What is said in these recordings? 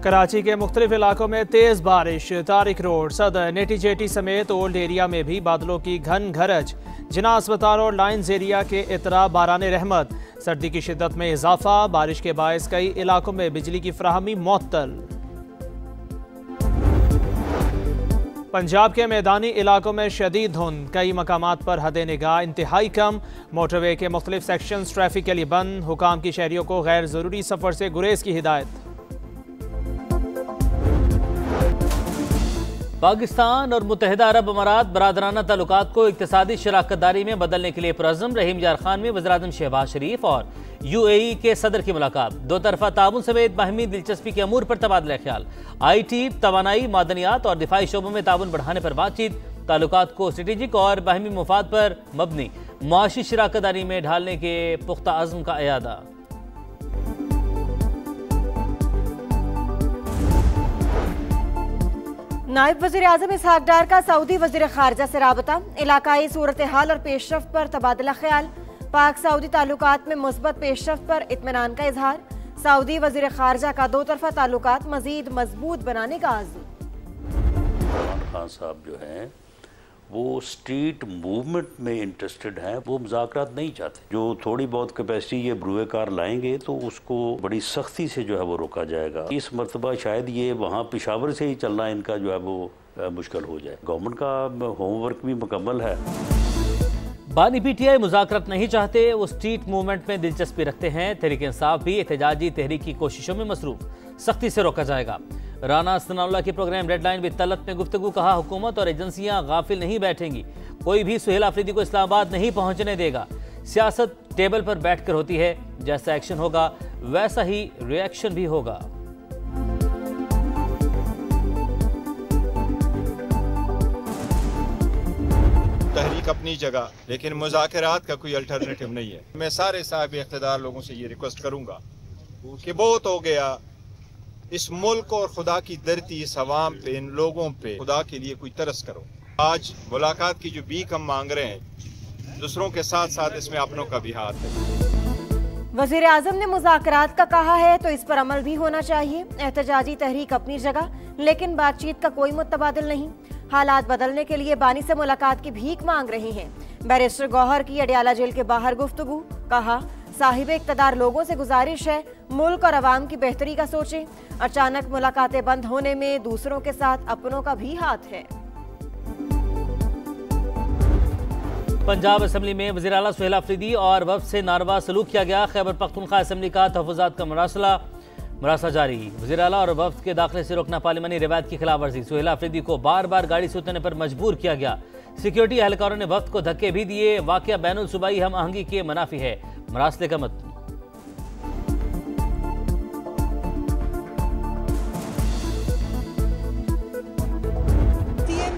कराची के मुख्तलिफ इलाकों में तेज़ बारिश। तारिक रोड, सदर, नेटी जेटी समेत ओल्ड एरिया में भी बादलों की घन घरज। जिना अस्पताल और लाइन्स एरिया के इतरा बारान रहमत। सर्दी की शिद्दत में इजाफा। बारिश के बायस कई इलाकों में बिजली की फराहमी मुअत्तल। पंजाब के मैदानी इलाकों में शदीद धुंध। कई मकामात पर हद निगाह इंतहाई कम। मोटरवे के मुख्तलिफ सेक्शंस ट्रैफिक के लिए बंद। हुकाम की शहरियों को गैर ज़रूरी सफ़र से गुरेज की हिदायत। पाकिस्तान और मुत्तहिदा अरब अमारात बरादराना ताल्लुकात को इक्तिसादी शराकतदारी में बदलने के लिए पुरअज़्म। रहीम यार खान में वज़ीर-ए-आज़म शहबाज शरीफ और UAE के सदर की मुलाकात। दो तरफा ताउन समेत बाहमी दिलचस्पी के अमूर पर तबादला ख्याल। IT, तवानाई, मादनियात और दिफाई शोबों में ताउन बढ़ाने पर बातचीत। ताल्लुकात को स्ट्रेटेजिक और बाहमी मुफाद पर मबनी मुआशी शराकतदारी में ढालने के पुख्ता अज़्म का इरादा। नायब वज़ीर आज़म इसहाक डार का सऊदी वज़ीर ख़ारजा से राबता। इलाकाई सूरत हाल और पेशरफ्त पर तबादला ख्याल। पाक सऊदी ताल्लुकात में मुस्बत पेशरफ्त पर इत्मीनान का इजहार। सऊदी वज़ीर ख़ारजा का दो तरफा ताल्लुकात मज़ीद मजबूत बनाने का आज़म। इमरान खान साहब जो हैं वो स्ट्रीट मूवमेंट में इंटरेस्टेड हैं, वो मुज़ाकरात नहीं चाहते। जो थोड़ी बहुत कैपेसिटी ये बरूए कार लाएंगे तो उसको बड़ी सख्ती से जो है वो रोका जाएगा। इस मरतबा शायद ये वहाँ पेशावर से ही चलना इनका जो है वो मुश्किल हो जाए। गवर्नमेंट का होमवर्क भी मुकम्मल है। बानी PTI मुज़ाकरात नहीं चाहते, वो स्ट्रीट मूवमेंट में दिलचस्पी रखते हैं। तहरीक इंसाफ भी एहतजाजी तहरीक की कोशिशों में मसरूफ, सख्ती से रोका जाएगा। राना सनाउल्लाह की प्रोग्राम रेडलाइन विद तलत में गुफ्तगू। कहा हुकूमत और एजेंसियां गाफिल नहीं बैठेंगी, कोई भी सुहेल आफरीदी को इस्लामाबाद नहीं पहुंचने देगा। सियासत टेबल पर बैठकर होती है, जैसा एक्शन होगा वैसा ही रिएक्शन भी होगा। तहरीक अपनी जगह, लेकिन मुज़ाकरात का कोई अल्टरनेटिव नहीं है। मैं सारे साहब इख्तिदार लोगों से ये रिक्वेस्ट करूंगा कि बहुत हो गया इस मुल्क और खुदा की धरती, इस अवाम पे, इन लोगों पे खुदा के लिए कोई तरस करो। आज मुलाकात की जो भीख हम मांग रहे हैं, दूसरों के साथ साथ इसमें अपनों का भी हाथ है। वज़ीर आज़म ने मुज़ाकरात का कहा है तो इस पर अमल भी होना चाहिए। एहतजाजी तहरीक अपनी जगह, लेकिन बातचीत का कोई मुतबादिल नहीं। हालात बदलने के लिए बानी से मुलाकात की भीख मांग रहे हैं। बैरिस्टर गौहर की अडियाला जेल के बाहर गुफ्तगू। कहा साहिब इक़्तिदार लोगों से गुजारिश है मुल्क और अवाम की बेहतरी का सोचें। अचानक मुलाकातें बंद होने में दूसरों के साथ अपनों का भी हाथ है। पंजाब असम्बली में वज़ीर आला सुहेल आफरीदी और वफ़द से नारवा सलूक किया गया। खैबर पख्तूनख्वा असम्बली का तहफ़्फ़ुज़ात का मरासला जारी। वज़ीर आला और वफ़द के दाखिले से रोकना पार्लिमानी रिवायत की खिलाफ वर्जी। सुहेल आफरीदी को बार बार गाड़ी से उतरने पर मजबूर किया गया। सिक्योरिटी एहलकारों ने वफ़द को धक्के भी दिए। वाक़या बैनुल सूबाई हम आहंगी के मनाफी है। मरासले का मत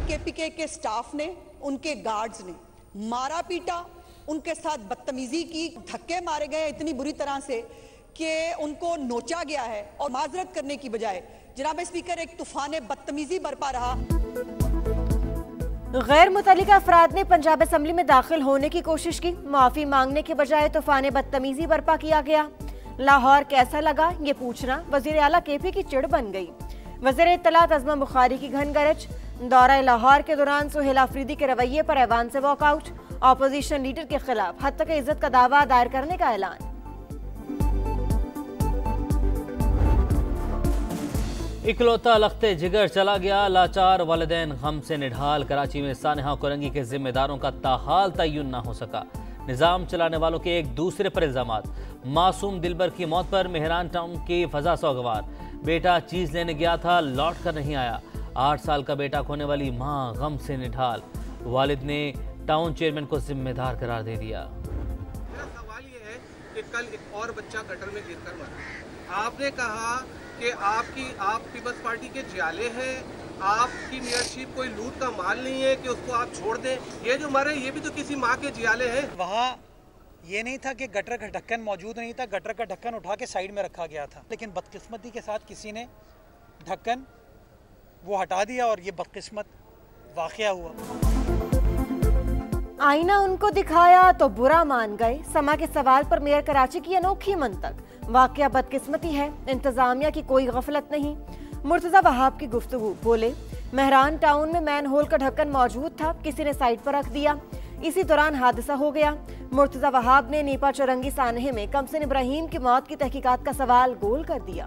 KPK के स्टाफ ने, उनके गार्ड्स ने मारा पीटा, उनके साथ बदतमीजी की, धक्के मारे गए इतनी बुरी तरह से कि उनको नोचा गया है। और माजरत करने की बजाय जनाब स्पीकर एक तूफान बदतमीजी बरपा रहा। गैर मुतल्लिका अफराद ने पंजाब असम्बली में दाखिल होने की कोशिश की। माफी मांगने के बजाय तूफान बदतमीजी बरपा किया गया। लाहौर कैसा लगा ये पूछना वज़ीर आला KP की चिड़ बन गई। वज़ीर इत्तलात अज़मा बुखारी की घन गरज। दौरा लाहौर के दौरान सुहेल आफरीदी के रवैये पर ऐवान से वॉकआउट। ऑपोजिशन लीडर के खिलाफ हद तक इज्जत का दावा दायर करने का ऐलान। इकलौता लख्ते जिगर चला गया। लाचार वालिदैन गम से निढाल। कराची में सानहा कोरंगी के जिम्मेदारों का ताहाल तय्युन ना हो सका। निज़ाम चलाने वालों के एक दूसरे पर इल्जामात। मासूम दिलबर की मौत पर मेहरान टाउन की फजा सोगवार। बेटा चीज लेने गया था, लौट कर नहीं आया। 8 साल का बेटा खोने वाली माँ गम से निढाल। वालिद ने टाउन चेयरमैन को जिम्मेदार करार दे दिया। मेरा सवाल ये है कि कल एक और बच्चा गटर में गिरकर मरा। आपने कहा कि आप पीपल्स पार्टी के जियाले हैं, आपकी मेयरशिप कोई लूट का माल नहीं है कि उसको आप छोड़ दें। ये जो मरे ये भी तो किसी माँ के जियाले हैं। वहाँ ये नहीं था कि गटर का ढक्कन मौजूद नहीं था, गटर का ढक्कन उठा के साइड में रखा गया था, लेकिन बदकिस्मती के साथ किसी ने ढक्कन वो हटा दिया और ये बदकिस्मत वाक़या हुआ। आईना उनको दिखाया तो बुरा मान गए। समा के सवाल पर मेयर कराची की अनोखी मंतक। वाकया बदकिस्मती है, इंतजामिया की कोई गफलत नहीं। मुर्तजा वहाब की गुफ्तगू, बोले मेहरान टाउन में मैन होल का ढक्कन मौजूद था, किसी ने साइड पर रख दिया, इसी दौरान हादसा हो गया। मुर्तजा वहाब ने नीपा चौरंगी सानहे में कमसिन इब्राहिम की मौत की तहकीकात का सवाल गोल कर दिया।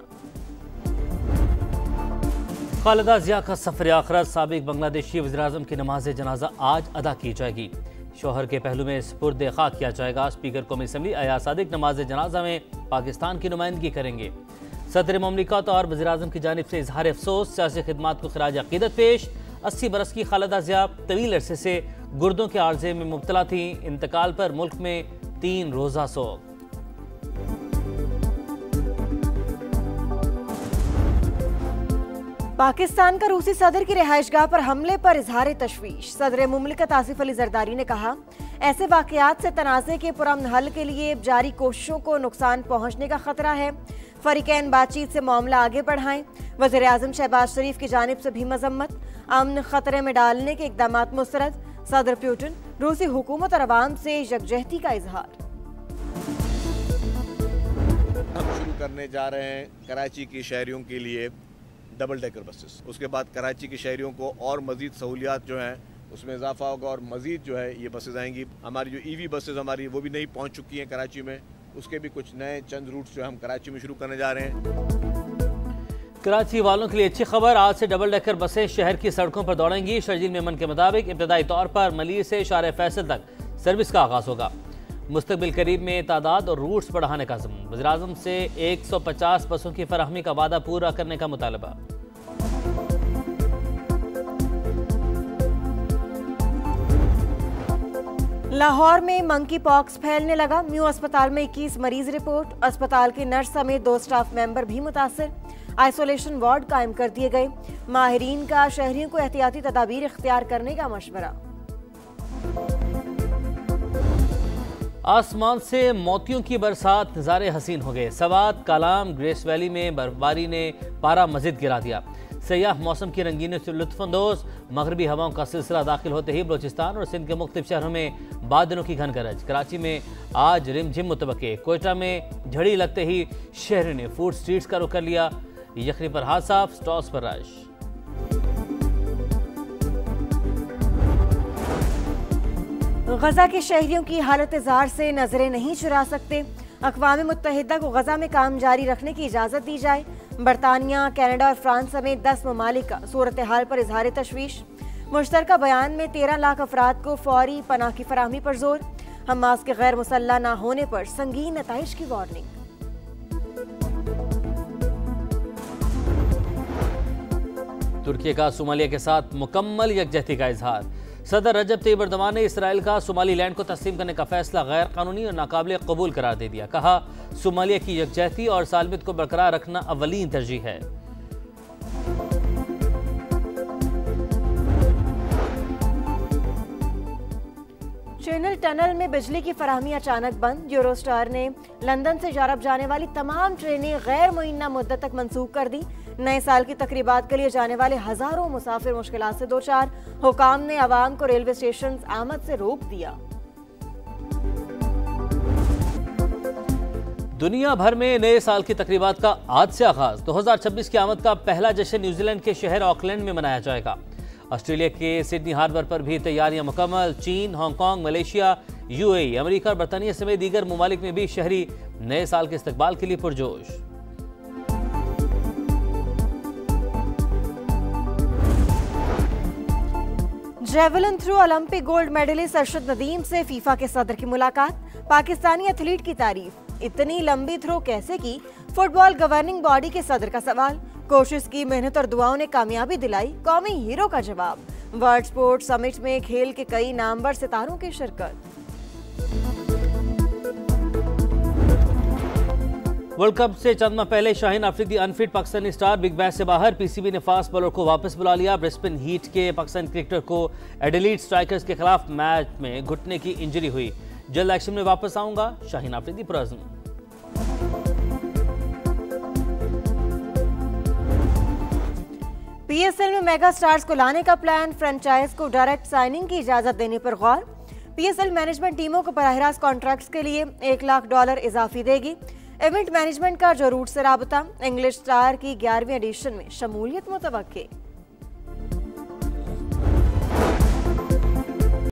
खालिदा जिया का सफर आखिरत। साबिक बांग्लादेशी वज़ीर-ए-आज़म की नमाज जनाजा आज अदा की जाएगी। शोहर के पहलू में सुपुर्द खाक किया जाएगा। स्पीकर कौमी असम्बली अयाज सादिक नमाज जनाजा में पाकिस्तान की नुमाइंदगी करेंगे। सदर मुमलिकत और वज़ीर-ए-आज़म की जानिब से इजहार अफसोस, सियासी खिदमात को खराज अकीदत पेश। 80 बरस की खालिदा जिया तवील अरसे से गुर्दों के आर्जे में मुब्तला थी। इंतकाल पर मुल्क में 3 रोज़ा सोग। पाकिस्तान का रूसी सदर की रिहाइशगाह पर हमले पर इजहार तशवीश। सदर मुमलिकत आसिफ अली जरदारी ने कहा, ऐसे वाकयात से तनाज़े के पुरअमन हल के लिए जारी कोशिशों को नुकसान पहुंचने का खतरा है। फरीकैन बातचीत से मामला आगे बढ़ाएं। वज़ीर-ए-आज़म शहबाज शरीफ की जानिब से भी मजम्मत। अमन खतरे में डालने के इक़दामात मुस्तरद। सदर पुतिन रूसी हुकूमत और अवाम से यकजहती का इजहार। हम शुरू करने जा रहे हैं कराची की शहरियों के लिए डबल डेकर बसेस। उसके बाद कराची के शहरियों को और मज़ीद सहूलियात जो हैं उसमें इजाफा होगा और मज़ीद जो है ये बसेस आएंगी। हमारी जो ईवी बसेस हमारी वो भी नहीं पहुंच चुकी हैं कराची में, उसके भी कुछ नए चंद रूट्स जो हम कराची में शुरू करने जा रहे हैं। कराची वालों के लिए अच्छी खबर, आज से डबल डेकर बसें शहर की सड़कों पर दौड़ेंगी। शर्जील मेमन के मुताबिक इब्तदाई तौर पर मलिर से शारे फैसल तक सर्विस का आगाज होगा। मुस्तकबिल करीब में तादाद और रूट्स बढ़ाने का ज़म्न। वज़ीर-ए-आज़म से 150 बसों की फराहमी का वादा पूरा करने का मुतालबा। लाहौर में मंकी पॉक्स फैलने लगा। म्यू अस्पताल में 21 मरीज रिपोर्ट। अस्पताल के नर्स समेत 2 स्टाफ मेंबर भी मुतासर। आइसोलेशन वार्ड कायम कर दिए गए। माहिरीन का शहरियों को एहतियाती तदाबीर इख्तियार करने का मशवरा। आसमान से मोतियों की बरसात, नज़ारे हसीन हो गए। सवात, कालाम, ग्रेस वैली में बर्फबारी ने पारा मज़ीद गिरा दिया। सयाह मौसम की रंगीनों से लुत्फानंदोज। मगरबी हवाओं का सिलसिला दाखिल होते ही बलोचिस्तान और सिंध के मुख्तलिफ शहरों में बादलों की घन गरज। कराची में आज रिमझिम मुतबके। कोयटा में झड़ी लगते ही शहर ने फूड स्ट्रीट्स का रुख कर लिया। यखनी पर हाथ साफ, स्टॉल्स पर रश। गजा के शहरियों की हालत जार से नजरें नहीं चुरा सकते। अक़वाम मुत्तहिदा को गजा में काम जारी रखने की इजाज़त दी जाए। बरतानिया, कनाडा और फ्रांस समेत 10 ममालिक का सूरत हाल पर इजहार तशवीश। मुश्तरका बयान में 13 लाख अफराद को फौरी पनाह की फराहमी पर जोर। हमास के गैर मुसल्लह न होने पर संगीन नताइज की वार्निंग। तुर्की का सोमालिया के साथ मुकम्मल यकजहती का इजहार। सदर रजब तैयब एर्दोगान ने इसराइल का सोमालीलैंड को तस्लीम करने का फैसला गैर कानूनी और नाकाबिल कबूल करार दे दिया। कहा, सोमालिया की यकजहती और सालमियत को बरकरार रखना अव्वलीन तरजीह है। चैनल टनल में बिजली की फराहमी अचानक बंद। यूरोस्टार ने लंदन से यूरोप जाने वाली तमाम ट्रेनें गैर मुइन्ना मुद्दत तक मंसूख कर दी। नए साल की तकरीबात के लिए जाने वाले हजारों मुसाफिर मुश्किलात से दो चार। हुकाम ने आवाम को रेलवे स्टेशन आमद से रोक दिया। दुनिया भर में नए साल की तकरीबात का आज से आगाज। 2026 की आमद का पहला जश्न न्यूजीलैंड के शहर ऑकलैंड में मनाया जाएगा। ऑस्ट्रेलिया के सिडनी हार्बर पर भी तैयारियां मुकम्मल। चीन, हांगकांग, मलेशिया, यूएई, अमेरिका और बरतानिया समेत दीगर ममालिक में भी शहरी नए साल के इस्तकबाल के लिए पुरजोश। Javelin throw Olympic gold medalist Arshad Nadeem से फीफा के सदर की मुलाकात। पाकिस्तानी एथलीट की तारीफ। इतनी लंबी थ्रो कैसे की? फुटबॉल गवर्निंग बॉडी के सदर का सवाल। कोशिश की, मेहनत और दुआओं ने कामयाबी दिलाई, कौमी हीरो का जवाब। वर्ल्ड स्पोर्ट्स समिट में खेल के कई नामवर सितारों की शिरकत। वर्ल्ड कप से चंद माह पहले Shaheen Afridi unfit Pakistani star big bash से बाहर। पीसीबी ने फास्ट बॉलर को वापस बुला लिया। ब्रिस्बेन हीट के पाकिस्तानी क्रिकेटर को एडिलेड स्ट्राइकर्स के खिलाफ मैच में घुटने की इंजरी हुई। जल्द एक्शन में वापस आऊंगा, शाहीन अफरीदी पुरअज़्म। पीएसएल में मेगा स्टार्स को लाने का प्लान। फ्रेंचाइज को डायरेक्ट साइनिंग की इजाजत देने पर गौर। PSL मैनेजमेंट टीमों को बराह रास्त कॉन्ट्रैक्ट्स के लिए $1 लाख इजाफी देगी। इवेंट मैनेजमेंट का जो रूट से राबता, इंग्लिश स्टार की 11वीं एडिशन में शमूलियत मुतवक्के।